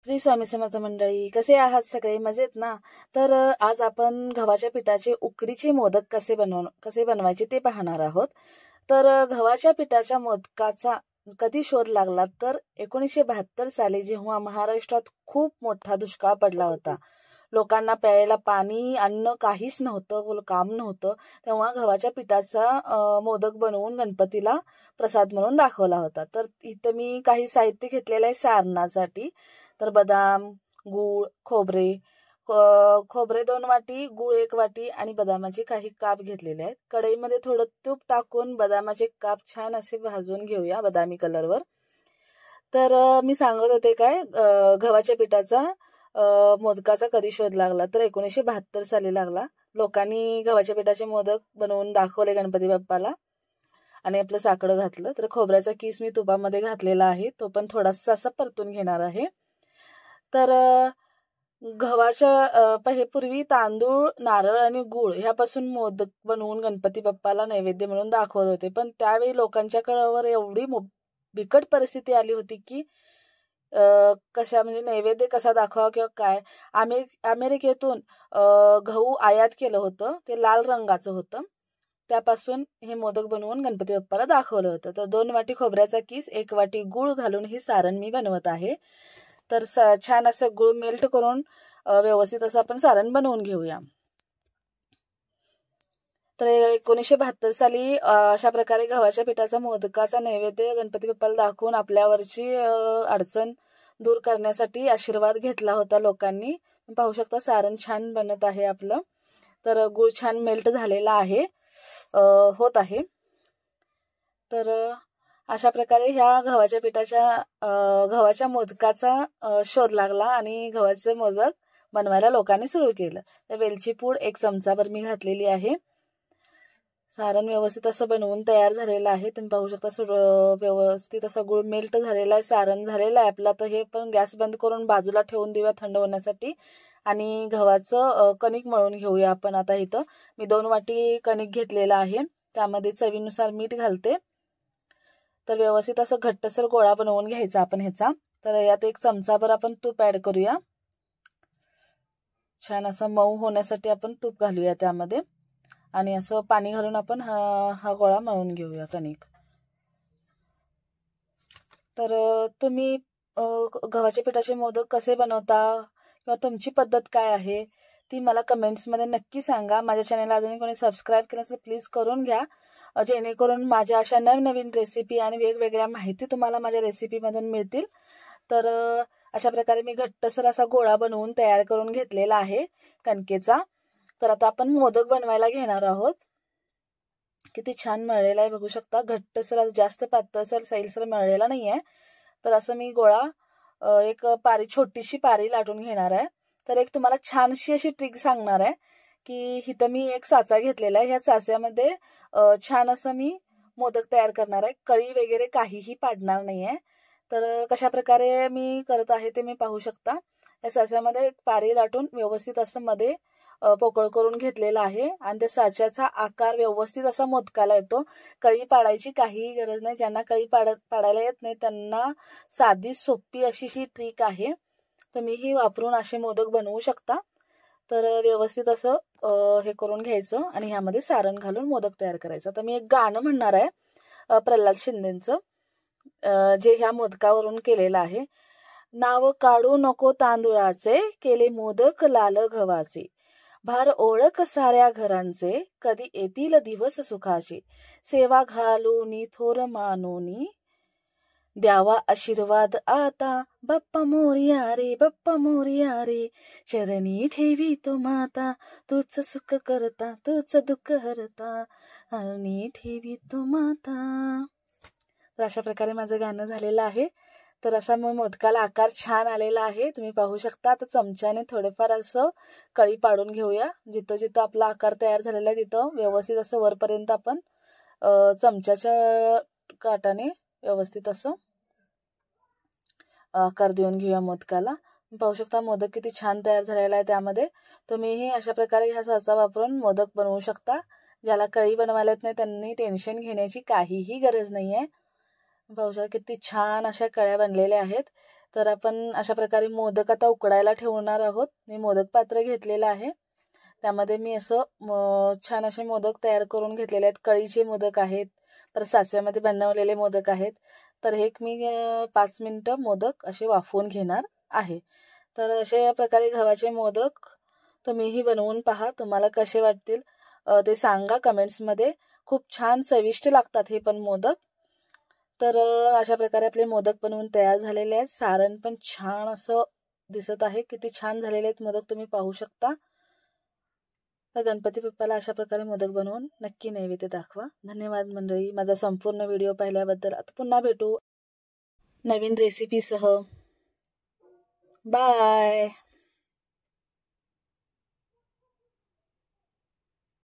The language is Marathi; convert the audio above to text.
श्री स्वामी समर्थ मंडळी, कसे आहात सगळे? मजेत ना? तर आज आपण गव्हाच्या पिठाचे उकडीचे मोदक कसे बनवायचे ते पाहणार आहोत. तर गव्हाच्या पिठाच्या मोदकाचा कधी शोध लागला तर 1972 साली, जेव्हा महाराष्ट्रात खूप मोठा दुष्काळ पडला होता. लोकांना प्यायला पाणी, अन्न काहीच नव्हतं, काम नव्हतं. तेव्हा गव्हाच्या पिठाचा मोदक बनवून गणपतीला प्रसाद म्हणून दाखवला होता. तर इथं मी काही साहित्य घेतलेलं आहे सारणासाठी. तर बदाम, गूळ, खोबरे 2 वाटी, गूळ 1 वाटी आणि बदामाचे काही काप घेतलेले आहेत. कढईमध्ये थोडं तूप टाकून बदामाचे काप छान असे भाजून घेऊया बदामी कलरवर. तर मी सांगत होते काय, गव्हाच्या पिठाचा मोदकाचा कधी शोध लागला तर 1972 साली लागला. लोकांनी गव्हाच्या पिठाचे मोदक बनवून दाखवले गणपती बाप्पाला आणि आपलं साकडं घातलं. तर खोबऱ्याचा किस मी तुपामध्ये घातलेला आहे, तो पण थोडासा असा परतून घेणार आहे. तर गव्हाच्या पूर्वी तांदूळ, नारळ आणि गूळ ह्यापासून मोदक बनवून गणपती बाप्पाला नैवेद्य म्हणून दाखवत होते. पण त्यावेळी लोकांच्या कळावर एवढी बिकट परिस्थिती आली होती की म्हणजे नैवेद्य कसा दाखवा किंवा काय. अमेरिकेतून गहू आयात केलं होतं, ते लाल रंगाचं होतं. त्यापासून हे मोदक बनवून गणपती बाप्पाला दाखवलं होतं. तर 2 वाटी खोबऱ्याचा किस, 1 वाटी गूळ घालून हे सारण मी बनवत आहे. तर छान असं गूळ मेल्ट करून व्यवस्थित असं आपण सारण बनवून घेऊया. तर 1972 साली अशा प्रकारे गव्हाच्या पिठाचा मोदकाचा नैवेद्य गणपती बाप्पाला दाखवून आपल्यावरची अडचण दूर करण्यासाठी आशीर्वाद घेतला होता लोकांनी. पाहू शकता सारण छान बनत आहे आपलं. तर गूळ छान मेल्ट झालेला आहे, होत आहे. तर अशा प्रकारे ह्या गव्हाच्या मोदकाचा शोध लागला आणि गव्हाचे मोदक बनवायला लोकांनी सुरू केलं. तर वेलची पूड 1 चमचाभर मी घातलेली आहे. सारण व्यवस्थित असं बनवून तयार झालेलं आहे. तुम्ही पाहू शकता व्यवस्थित असं गूळ मेल्ट झालेला आहे, सारण झालेलं आहे आपला. तर हे पण गॅस बंद करून बाजूला ठेवून देऊया थंड होण्यासाठी आणि गव्हाचं कणिक मळून घेऊया आपण. आता इथं मी 2 वाटी कणिक घेतलेला आहे, त्यामध्ये चवीनुसार मीठ घालते. तर व्यवस्थित असं घट्टसर गोळा बनवून घ्यायचा आपण ह्याचा. तर यात 1 चमचाभर आपण तूप ऍड करूया. छान असं मऊ होण्यासाठी आपण तूप घालूया त्यामध्ये आणि असं पाणी घालून आपण हा गोळा मळून घेऊया कणिक. तर तुम्ही गव्हाच्या पिठाचे मोदक कसे बनवता किंवा तुमची पद्धत काय आहे ती मला कमेंट्समध्ये नक्की सांगा. माझ्या चॅनलला अजूनही कोणी सबस्क्राईब केलं असेल प्लीज करून घ्या, जेणेकरून माझ्या अशा नवनवीन रेसिपी आणि वेगवेगळ्या माहिती तुम्हाला माझ्या रेसिपीमधून मिळतील. तर अशा प्रकारे मी घट्टसर असा गोळा बनवून तयार करून घेतलेला आहे कणकेचा. तर आता आपण मोदक बनवायला घेणार आहोत. किती छान मळलेला आहे बघू शकता, घट्टसर, जास्त पातळसर सैलसर मळलेला नाही आहे. तर असं मी गोळा एक छोटीशी पारी लाटून घेणार आहे. तर एक तुम्हाला छानशी अशी ट्रिक सांगणार आहे की इथं मी एक साचा घेतलेला आहे. ह्या साच्यामध्ये छान असं मी मोदक तयार करणार आहे. कळी वगैरे काहीही पाडणार नाही आहे. तर कशा प्रकारे मी करत आहे ते मी पाहू शकता. या साच्यामध्ये एक पारी लाटून व्यवस्थित असं मध्ये पोकळ करून घेतलेला आहे आणि त्या साच्याचा आकार व्यवस्थित असा मोदकाला येतो. कळी पाडायची काहीही गरज नाही. ज्यांना कळी पाडायला येत नाही त्यांना साधी सोपी अशी ट्रिक आहे. तुम्ही ही वापरून असे मोदक बनवू शकता. तर व्यवस्थित असं हे करून घ्यायचं आणि ह्यामध्ये सारण घालून मोदक तयार करायचं. तर मी एक गाणं म्हणणार आहे प्रल्हाद शिंदेचं, जे ह्या मोदकावरून केलेलं आहे. नाव काढू नको तांदुळाचे, केले मोदक लाल गव्हाचे. भार ओळख साऱ्या घरांचे, कधी येतील दिवस सुखाचे. सेवा घालूनी थोर मानूनी, द्यावा आशीर्वाद आता. बाप्पा मोरया रे, बाप्पा मोरया रे, चरणी ठेवी तो माता. तूच सुख करता, तूच दुःख हरता, चरणी ठेवी तो माता. तर अशा प्रकारे माझं गाणं झालेलं आहे. तर असा मग मोदकाला आकार छान आलेला आहे, तुम्ही पाहू शकता. आता चमच्याने थोडेफार असं कळी पाडून घेऊया. जिथं जिथं आपला आकार तयार झालेला आहे तिथं व्यवस्थित असं वरपर्यंत आपण चमच्याच्या काटाने व्यवस्थित असं आकार देऊन घेऊया मोदकाला. पाहू शकता मोदक किती छान तयार झालेला आहे. त्यामध्ये तुम्हीही अशा प्रकारे ह्या साचा वापरून मोदक बनवू शकता. ज्याला कळी बनवायला येत नाही त्यांनी टेन्शन घेण्याची काहीही गरज नाही आहे. पाहू शकता किती छान अशा कळ्या बनलेल्या आहेत. तर आपण अशा प्रकारे मोदक आता उकडायला ठेवणार आहोत. मी मोदक पात्र घेतलेलं आहे. त्यामध्ये मी असं छान असे मोदक तयार करून घेतलेले आहेत. कळीचे मोदक आहेत, परत साचव्यामध्ये बनवलेले मोदक आहेत. तर हे मी 5 मिनिटं मोदक असे वाफवून घेणार आहे. तर अशा प्रकारे गव्हाचे मोदक तुम्हीही बनवून पहा. तुम्हाला कसे वाटतील ते सांगा कमेंट्समध्ये. खूप छान चविष्ट लागतात हे पण मोदक. तर अशा प्रकारे आपले मोदक बनवून तयार झालेले आहेत. सारण पण छान असं दिसत आहे. किती छान झालेले आहेत मोदक तुम्ही पाहू शकता. तर गणपती बाप्पाला अशा प्रकारे मोदक बनवून नक्की नैवेद्य दाखवा. धन्यवाद मंडळी, माझा संपूर्ण व्हिडिओ पाहिल्याबद्दल. आता पुन्हा भेटू नवीन रेसिपीसह. बाय.